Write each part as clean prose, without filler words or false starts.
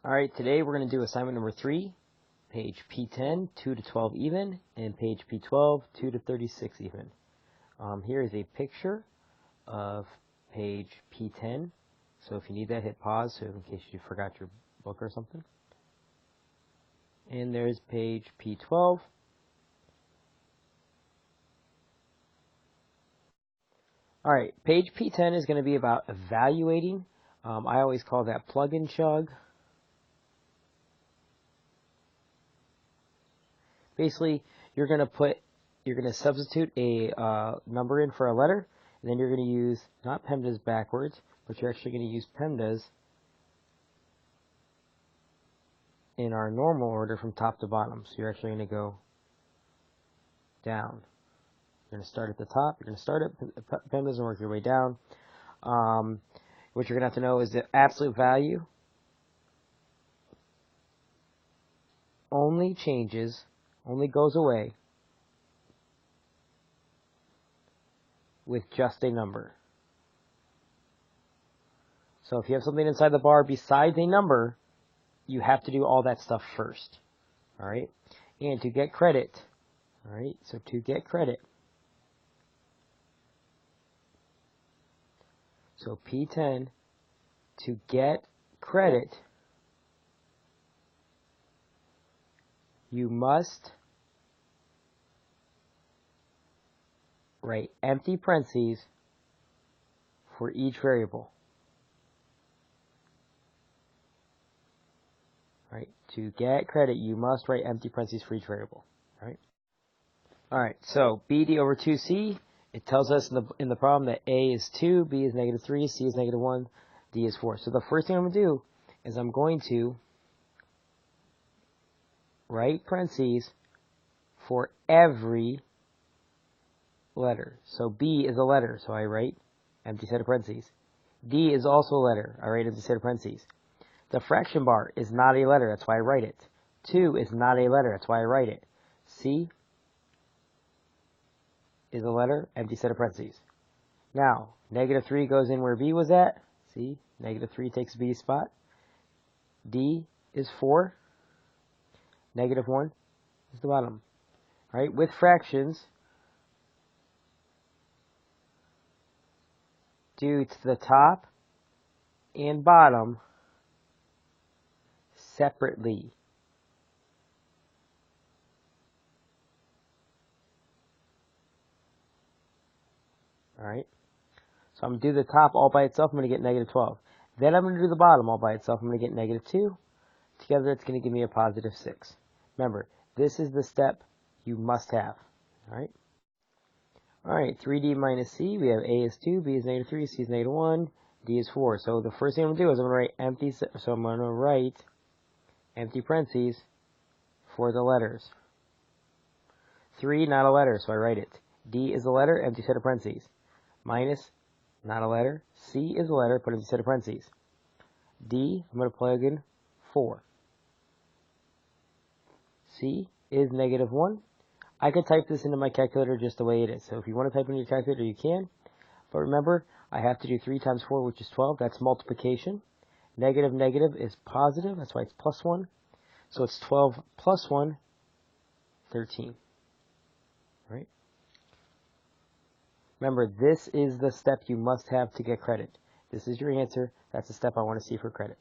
Alright, today we're going to do assignment number 3, page P10, 2 to 12 even, and page P12, 2 to 36 even. Here is a picture of page P10, so if you need that, hit pause, so in case you forgot your book or something. And there's page P12. Alright, page P10 is going to be about evaluating. I always call that plug and chug. Basically, you're going to substitute a number in for a letter, and then you're going to use, not PEMDAS backwards, but you're actually going to use PEMDAS in our normal order from top to bottom. So you're actually going to go down. You're going to start at the top, you're going to start at PEMDAS and work your way down. What you're going to have to know is the absolute value only goes away with just a number. So if you have something inside the bar besides a number, you have to do all that stuff first. Alright? And to get credit, alright, so to get credit, so P10, to get credit, you must write empty parentheses for each variable. Right? To get credit, you must write empty parentheses for each variable. Right? Alright, so BD over 2C, it tells us in the problem that A is 2, B is negative 3, C is negative 1, D is 4. So the first thing I'm going to do is I'm going to write parentheses for every letter. So B is a letter, so I write empty set of parentheses. D is also a letter, I write empty set of parentheses. The fraction bar is not a letter, that's why I write it. 2 is not a letter, that's why I write it. C is a letter, empty set of parentheses. Now, negative 3 goes in where B was at. See, negative 3 takes B's spot. D is 4. Negative 1 is the bottom. Right? With fractions, do to the top and bottom separately. Alright? So I'm going to do the top all by itself. I'm going to get negative 12. Then I'm going to do the bottom all by itself. I'm going to get negative 2. Together it's going to give me a positive 6. Remember, this is the step you must have. Alright? Alright, 3D minus C. We have A is 2, B is negative 3, C is negative 1, D is 4. So the first thing I'm going to do is I'm going to write empty parentheses for the letters. 3, not a letter, so I write it. D is a letter, empty set of parentheses. Minus, not a letter. C is a letter, put empty set of parentheses. D, I'm going to plug in 4. C is negative 1. I could type this into my calculator just the way it is. So if you want to type in your calculator, you can. But remember, I have to do 3 times 4, which is 12. That's multiplication. Negative is positive. That's why it's plus 1. So it's 12 plus 1, 13. Right? Remember, this is the step you must have to get credit. This is your answer. That's the step I want to see for credit.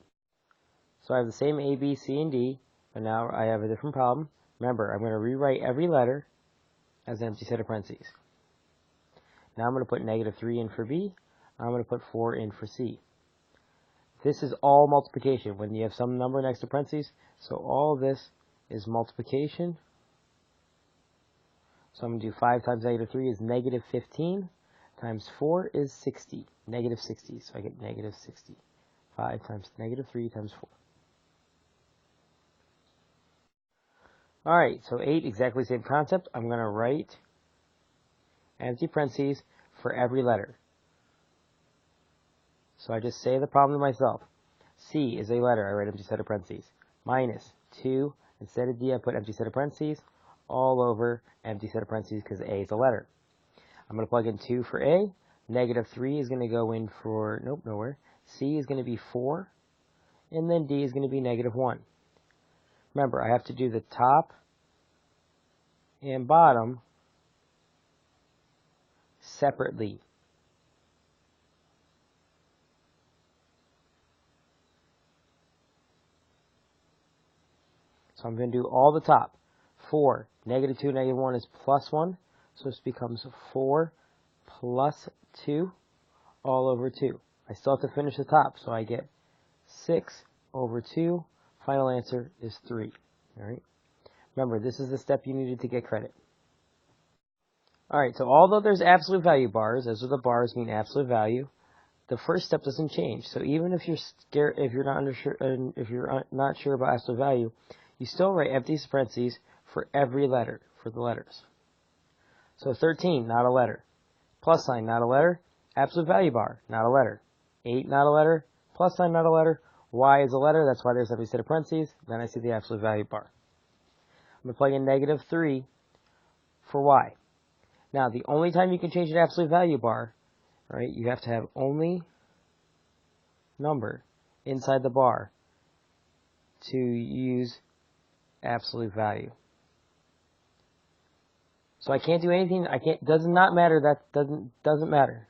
So I have the same A, B, C, and D, but now I have a different problem. Remember, I'm going to rewrite every letter as an empty set of parentheses. Now I'm going to put negative 3 in for B. I'm going to put 4 in for C. This is all multiplication when you have some number next to parentheses. So all this is multiplication. So I'm going to do 5 times negative 3 is negative 15 times 4 is 60. Negative 60. So I get negative 60. 5 times negative 3 times 4. Alright, so 8, exactly the same concept. I'm going to write empty parentheses for every letter. So I just say the problem to myself. C is a letter, I write empty set of parentheses. Minus 2, instead of D, I put empty set of parentheses. All over empty set of parentheses because A is a letter. I'm going to plug in 2 for A. Negative 3 is going to go in for, nope, nowhere. C is going to be 4. and then D is going to be negative 1. Remember, I have to do the top and bottom separately. So I'm going to do all the top. 4, negative 2, negative 1 is plus 1. So this becomes 4 plus 2 all over 2. I still have to finish the top, so I get 6 over 2. Final answer is 3. All right. Remember, this is the step you needed to get credit. All right, so although there's absolute value bars, as the bars mean absolute value, the first step doesn't change. So even if you're scared, if you're not sure about absolute value, you still write empty parentheses for every letter, for the letters. So 13, not a letter. Plus sign, not a letter. Absolute value bar, not a letter. 8, not a letter. Plus sign, not a letter. Y is a letter, that's why there's every set of parentheses. Then I see the absolute value bar. I'm going to plug in negative 3 for Y. Now, the only time you can change an absolute value bar, right, you have to have only number inside the bar to use absolute value. So I can't do anything, does not matter, that doesn't matter.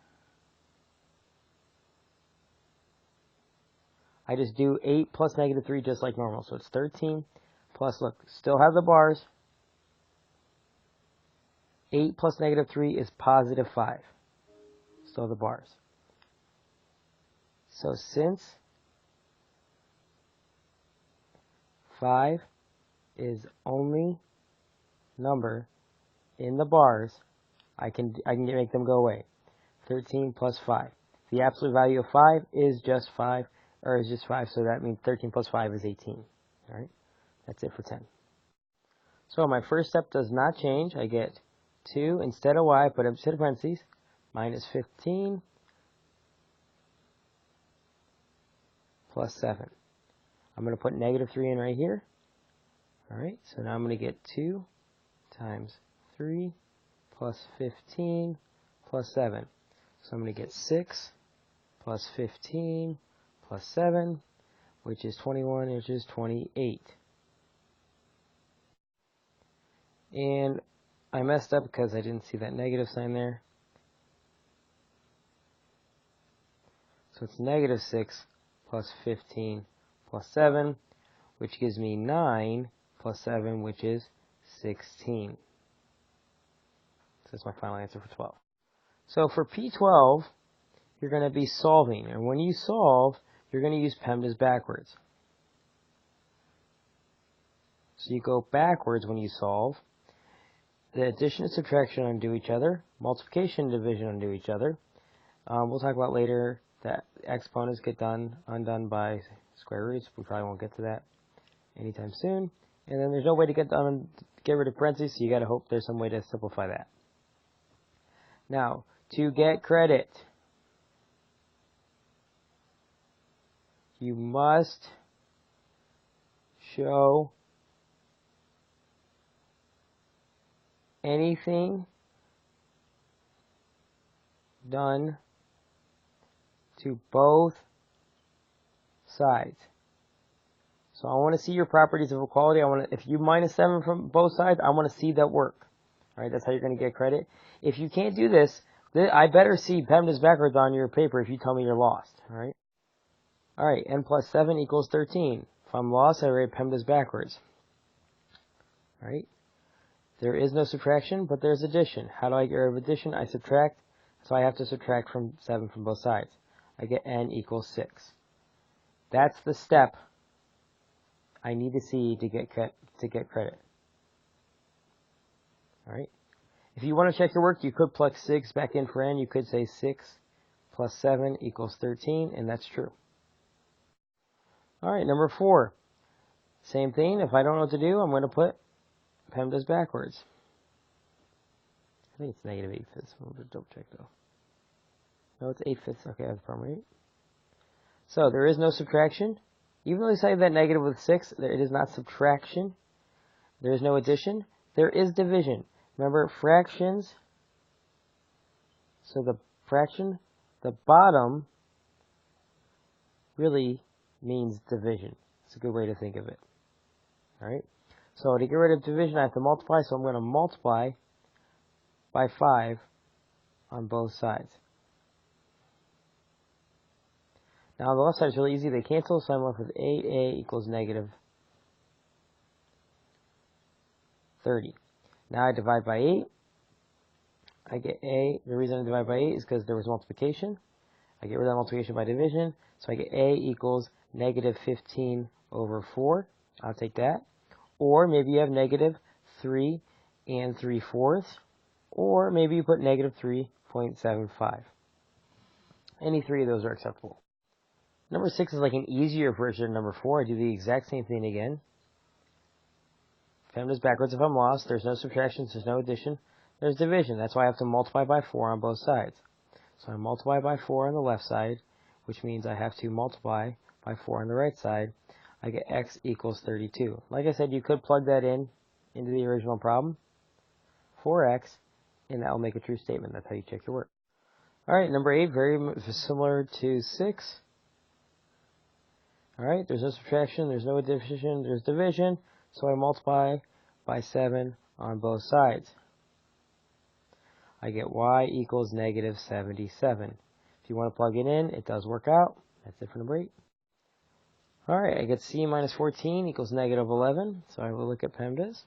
I just do 8 plus negative 3 just like normal. So it's 13 plus, look, still have the bars. 8 plus negative 3 is positive 5. Still the bars. So since 5 is only number in the bars, I can make them go away. 13 plus 5. The absolute value of 5 is just 5, or is just 5, so that means 13 plus 5 is 18. All right, that's it for 10. So my first step does not change. I get 2 instead of Y, I put instead of parentheses, minus 15 plus 7. I'm going to put negative 3 in right here. All right, so now I'm going to get 2 times 3 plus 15 plus 7. So I'm going to get 6 plus 15 plus 7, which is 21, which is 28. And I messed up because I didn't see that negative sign there. So it's negative 6 plus 15 plus 7, which gives me 9 plus 7, which is 16. So that's my final answer for 12. So for P12, you're going to be solving. And when you solve, you're going to use PEMDAS backwards. So you go backwards when you solve. The addition and subtraction undo each other. Multiplication and division undo each other. We'll talk about later that exponents get undone by square roots. We probably won't get to that anytime soon. And then there's no way to get rid of parentheses, so you got to hope there's some way to simplify that. Now, to get credit, you must show anything done to both sides. So I want to see your properties of equality. If you minus 7 from both sides, I want to see that work. All right, that's how you're going to get credit. If you can't do this, I better see PEMDAS backwards on your paper if you tell me you're lost. All right. All right, n plus 7 equals 13. If I'm lost, I write PEMDAS backwards. All right. There is no subtraction, but there's addition. How do I get rid of addition? I subtract, so I have to subtract from 7 from both sides. I get n equals 6. That's the step I need to see to get credit. All right. If you want to check your work, you could plug 6 back in for n. You could say 6 plus 7 equals 13, and that's true. All right, number 4. Same thing. If I don't know what to do, I'm going to put PEMDAS backwards. I think it's negative 8/5. I'm going to double check though. No, it's 8/5. Okay, I have the problem right. So there is no subtraction. Even though I say that negative with 6, it is not subtraction. There is no addition. There is division. Remember, fractions. So the fraction, the bottom really means division. It's a good way to think of it. Alright? So to get rid of division, I have to multiply, so I'm going to multiply by 5 on both sides. Now on the left side is really easy. They cancel, so I'm left with 8a equals negative 30. Now I divide by 8. I get a. The reason I divide by 8 is because there was multiplication. I get rid of that multiplication by division, so I get a equals negative 15 over 4. I'll take that. Or maybe you have negative 3 and 3/4. Or maybe you put negative 3.75. Any three of those are acceptable. Number 6 is like an easier version of number 4. I do the exact same thing again. PEMDAS backwards if I'm lost. There's no subtraction, there's no addition. There's division. That's why I have to multiply by 4 on both sides. So I multiply by 4 on the left side, which means I have to multiply by 4 on the right side. I get x equals 32. Like I said, you could plug that in into the original problem, 4x, and that will make a true statement. That's how you check your work. Alright, number 8, very similar to 6. Alright, there's no subtraction, there's no addition, there's division, so I multiply by 7 on both sides. I get y equals negative 77. If you want to plug it in, it does work out. That's it for number 8. Alright, I get c minus 14 equals negative 11, so I will look at PEMDAS.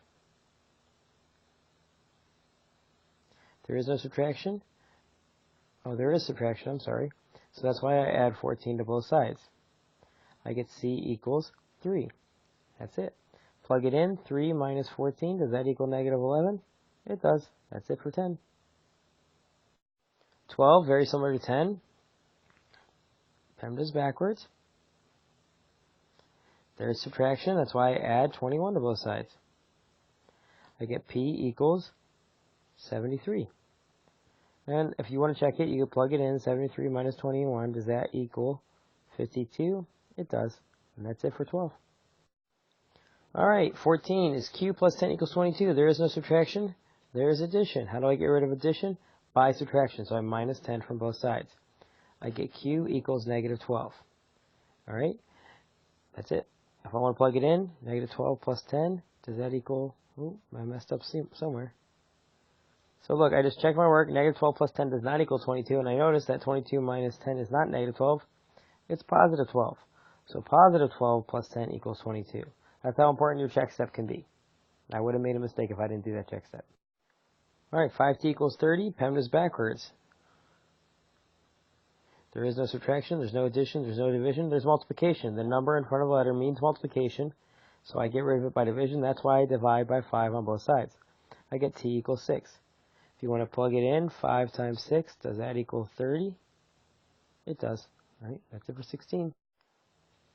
There is no subtraction. Oh, there is subtraction, I'm sorry. So that's why I add 14 to both sides. I get c equals 3. That's it. Plug it in, 3 minus 14, does that equal negative 11? It does. That's it for 10. 12, very similar to 10. PEMDAS backwards. There's subtraction, that's why I add 21 to both sides. I get p equals 73. And if you want to check it, you can plug it in, 73 minus 21, does that equal 52? It does. And that's it for 12. Alright, 14 is q plus 10 equals 22. There is no subtraction. There is addition. How do I get rid of addition? By subtraction. So I minus 10 from both sides. I get q equals negative 12. Alright, that's it. If I want to plug it in, negative 12 plus 10, does that equal, oh, I messed up somewhere. So look, I just checked my work. Negative 12 plus 10 does not equal 22, and I noticed that 22 minus 10 is not negative 12. It's positive 12. So positive 12 plus 10 equals 22. That's how important your check step can be. I would have made a mistake if I didn't do that check step. Alright, 5t equals 30. PEMDAS backwards. There is no subtraction, there's no addition, there's no division, there's multiplication. The number in front of the letter means multiplication, so I get rid of it by division. That's why I divide by 5 on both sides. I get t equals 6. If you want to plug it in, 5 times 6, does that equal 30? It does. Alright, that's it for 16.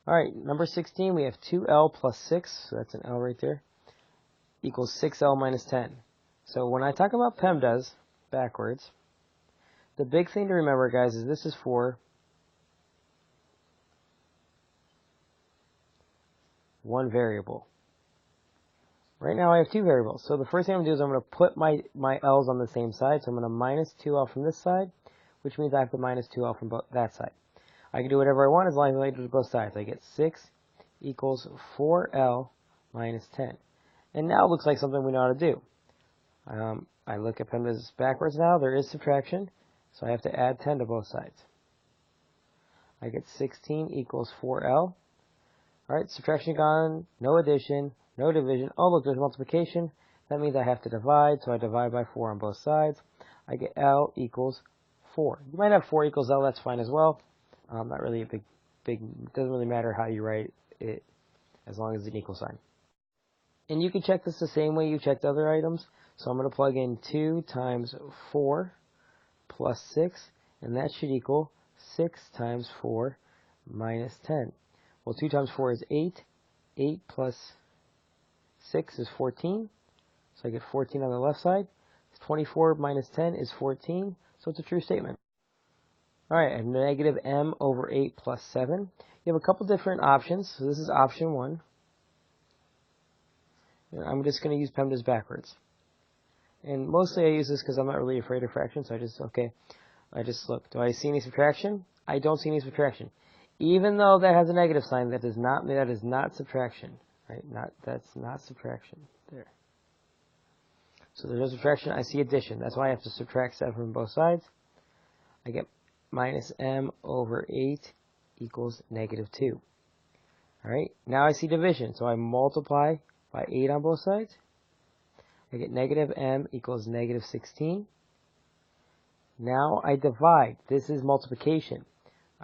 Alright, number 16, we have 2l plus 6, so that's an L right there, equals 6l minus 10. So when I talk about PEMDAS backwards, the big thing to remember, guys, is this is for one variable. Right now I have two variables. So the first thing I'm going to do is I'm going to put my L's on the same side. So I'm going to minus 2L from this side, which means I have to minus 2L from that side. I can do whatever I want as long as I do both sides. I get 6 equals 4L minus 10. And now it looks like something we know how to do. I look at PEMDAS backwards now. There is subtraction, so I have to add 10 to both sides. I get 16 equals 4L. Alright, subtraction gone, no addition, no division. Oh, look, there's multiplication. That means I have to divide, so I divide by 4 on both sides. I get L equals 4. You might have 4 equals L, that's fine as well. Not really a big, it doesn't really matter how you write it as long as it's an equal sign. And you can check this the same way you checked other items. So I'm going to plug in 2 times 4 plus 6, and that should equal 6 times 4 minus 10. Well, 2 times 4 is 8. 8 plus 6 is 14. So I get 14 on the left side. 24 minus 10 is 14. So it's a true statement. Alright, and negative m over 8 plus 7. You have a couple different options. So this is option 1. And I'm just going to use PEMDAS backwards. And mostly I use this because I'm not really afraid of fractions. So I just look. Do I see any subtraction? I don't see any subtraction. Even though that has a negative sign, that is not subtraction, right? That's not subtraction there. So there's no subtraction. I see addition. That's why I have to subtract 7 from both sides. I get minus m over 8 equals negative 2. All right. Now I see division. So I multiply by 8 on both sides. I get negative m equals negative 16. Now I divide. This is multiplication.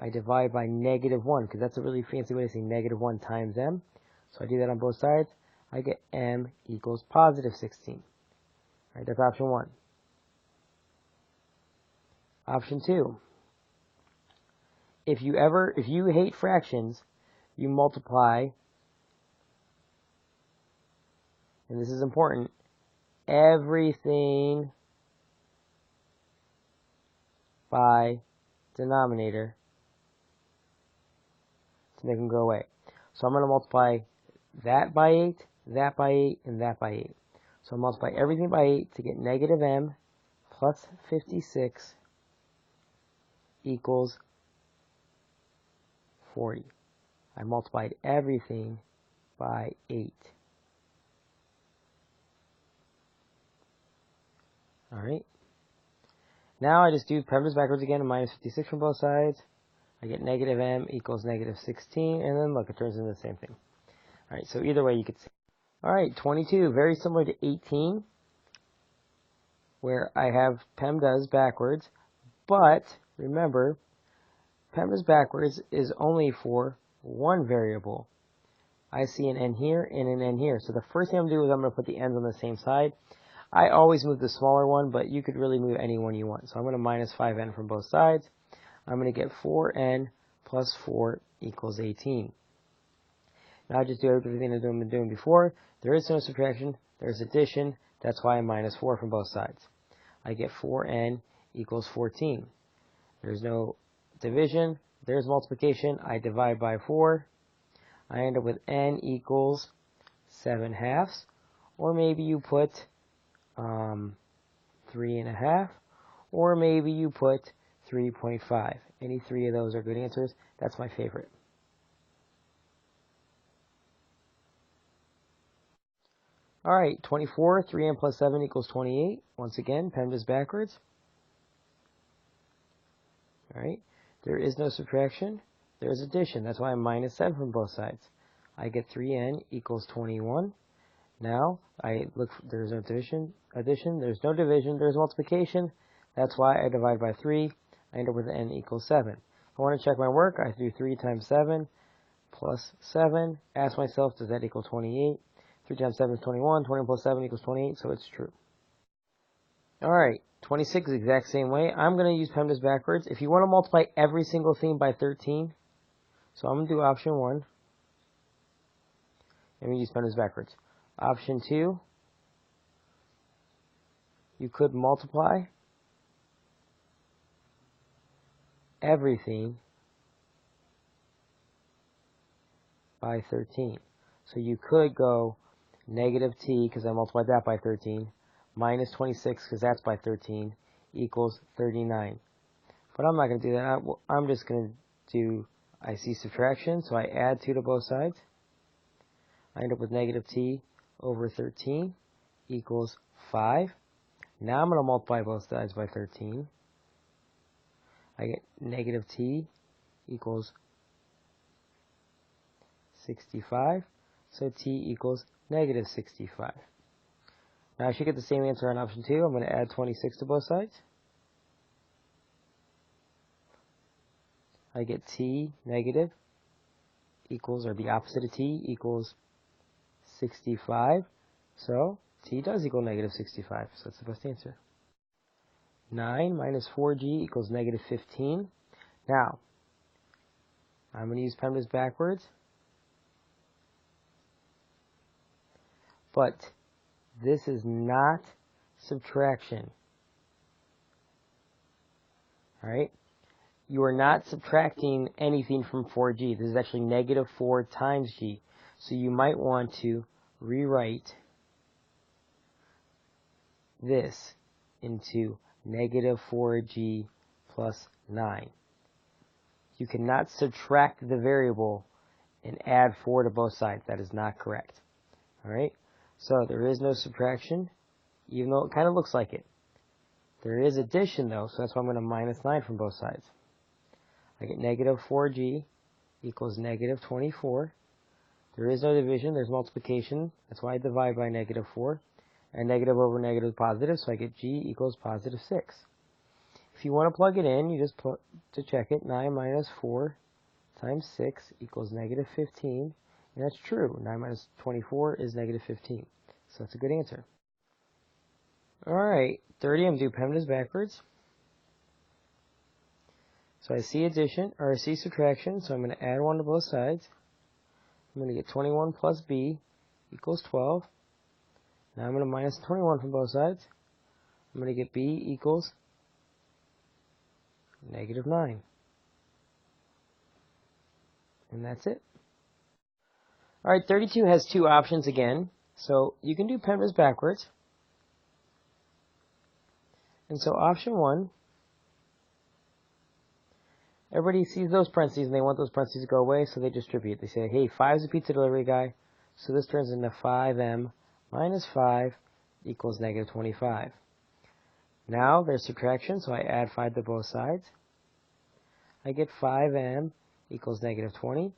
I divide by negative 1, because that's a really fancy way to say negative 1 times m. So I do that on both sides. I get m equals positive 16. All right, that's option 1. Option 2. If you hate fractions, you multiply, and this is important, everything by denominator to make them go away. So I'm going to multiply that by 8, that by 8, and that by 8. So I'll multiply everything by 8 to get negative m plus 56 equals 40. I multiplied everything by 8. Alright. Now I just do primitives backwards again and minus 56 from both sides. I get negative m equals negative 16, and then look, it turns into the same thing. Alright, so either way you could see. Alright, 22, very similar to 18, where I have PEMDAS backwards, but remember, PEMDAS backwards is only for one variable. I see an n here and an n here. So the first thing I'm going to do is I'm going to put the n's on the same side. I always move the smaller one, but you could really move any one you want. So I'm going to minus 5n from both sides. I'm going to get 4n plus 4 equals 18. Now I just do everything I've been doing before. There is no subtraction. There's addition. That's why I'm minus 4 from both sides. I get 4n equals 14. There's no division. There's multiplication. I divide by 4. I end up with n equals 7/2. Or maybe you put 3.5. Or maybe you put 3.5. Any three of those are good answers. That's my favorite. Alright, 24, 3n plus 7 equals 28. Once again, PEMDAS backwards. Alright, there is no subtraction. There is addition. That's why I'm minus 7 from both sides. I get 3n equals 21. Now, there's no addition, there's no division, there's multiplication. That's why I divide by 3. I end up with n equals 7. If I want to check my work, I do 3 times 7 plus 7. Ask myself, does that equal 28? 3 times 7 is 21. 21 plus 7 equals 28, so it's true. Alright, 26 is the exact same way. I'm going to use PEMDAS backwards. If you want to multiply every single thing by 13, so I'm going to do option 1. Let me use PEMDAS backwards. Option 2, you could multiply everything by 13. So you could go negative t, because I multiplied that by 13, minus 26, because that's by 13, equals 39. But I'm not going to do that. I'm just going to do, I see subtraction, so I add 2 to both sides. I end up with negative t over 13 equals 5. Now I'm going to multiply both sides by 13. I get negative t equals 65. So t equals negative 65. Now I should get the same answer on option 2. I'm going to add 26 to both sides. I get t negative equals, or the opposite of t equals 65. So t does equal negative 65. So that's the best answer. 9 minus 4g equals negative 15. Now, I'm going to use PEMDAS backwards. But this is not subtraction. Alright? You are not subtracting anything from 4g. This is actually negative 4 times g. So you might want to rewrite this into negative 4g plus 9. You cannot subtract the variable and add 4 to both sides. That is not correct. Alright? So there is no subtraction, even though it kind of looks like it. There is addition, though, so that's why I'm going to minus 9 from both sides. I get negative 4g equals negative 24. There is no division, there's multiplication. That's why I divide by negative 4. And negative over negative is positive, so I get g equals positive 6. If you want to plug it in, you just put, to check it, 9 minus 4 times 6 equals negative 15. And that's true. 9 minus 24 is negative 15. So that's a good answer. Alright, 30, I'm doing PEMDAS backwards. So I see addition, or I see subtraction, so I'm going to add 1 to both sides. I'm going to get 21 plus b equals 12. Now I'm going to minus 21 from both sides. I'm going to get b equals negative 9. And that's it. Alright, 32 has 2 options again. So you can do PEMDAS backwards. And so option 1, everybody sees those parentheses and they want those parentheses to go away, so they distribute. They say, hey, 5 is a pizza delivery guy, so this turns into 5m minus 5 equals negative 25. Now there's subtraction, so I add 5 to both sides. I get 5m equals negative 20.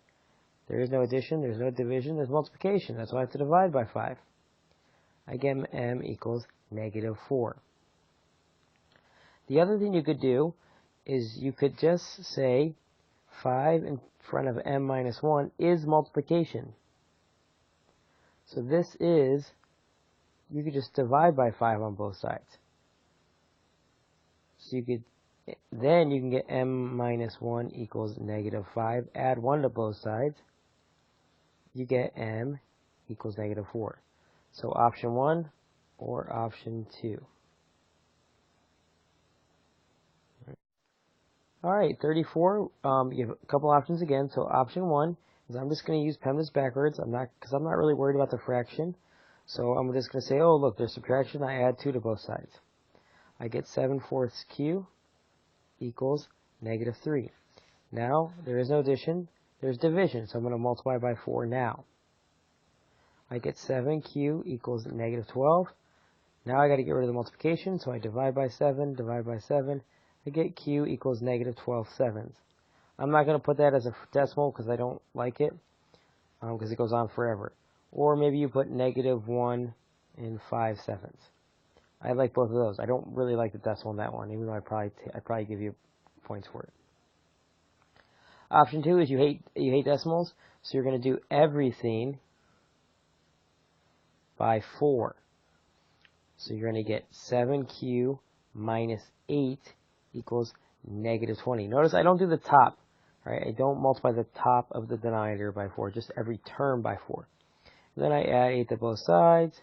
There is no addition, there's no division, there's multiplication. That's why I have to divide by 5. I get m equals negative 4. The other thing you could do is you could just say 5 in front of m minus 1 is multiplication. So this is, you could just divide by 5 on both sides. So you could, then you can get m minus 1 equals negative 5. Add 1 to both sides. You get m equals negative 4. So option 1 or option 2. Alright, 34, you have a couple options again. So option 1 is I'm just going to use PEMDAS backwards. Because I'm not really worried about the fraction. So I'm just going to say, oh look, there's subtraction. I add 2 to both sides. I get 7/4 q equals negative 3. Now, there is no addition. There's division. So I'm going to multiply by 4 now. I get 7q equals negative 12. Now I got to get rid of the multiplication. So I divide by 7, divide by 7. I get q equals negative 12 sevenths. I'm not going to put that as a decimal because I don't like it, because it goes on forever. Or maybe you put negative 1 and 5 sevenths. I like both of those. I don't really like the decimal in that one, even though I'd probably give you points for it. Option 2 is you hate decimals, so you're going to do everything by 4. So you're going to get 7q minus 8 equals negative 20. Notice I don't do the top, right? I don't multiply the top of the denominator by 4, just every term by 4. Then I add 8 to both sides.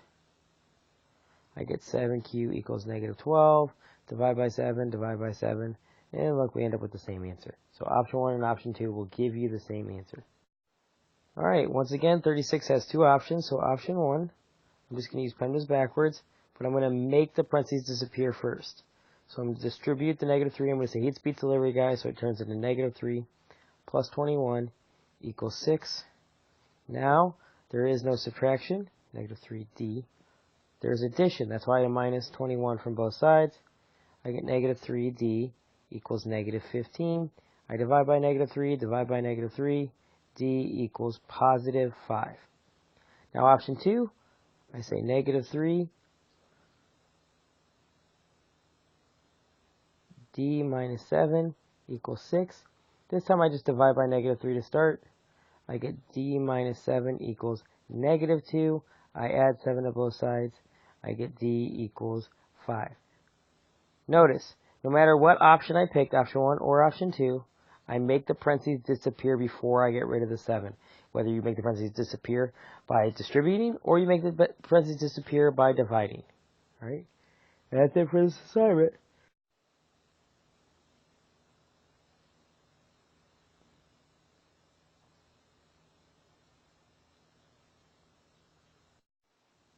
I get 7q equals negative 12. Divide by 7, divide by 7. And look, we end up with the same answer. So option 1 and option 2 will give you the same answer. Alright, once again, 36 has 2 options. So option 1, I'm just going to use PEMDAS backwards, but I'm going to make the parentheses disappear first. So I'm going to distribute the negative 3. I'm going to say he's pizza delivery guy, so it turns into negative 3 plus 21 equals 6. Now, there is no subtraction, negative 3d. There's addition, that's why I minus 21 from both sides. I get negative 3d equals negative 15. I divide by negative 3, divide by negative 3, d equals positive 5. Now option 2, I say negative 3 d minus 7 equals 6. This time I just divide by negative 3 to start. I get d minus 7 equals negative 2. I add 7 to both sides. I get d equals 5. Notice, no matter what option I picked, option 1 or option 2, I make the parentheses disappear before I get rid of the 7. Whether you make the parentheses disappear by distributing or you make the parentheses disappear by dividing. Alright? That's it for this assignment.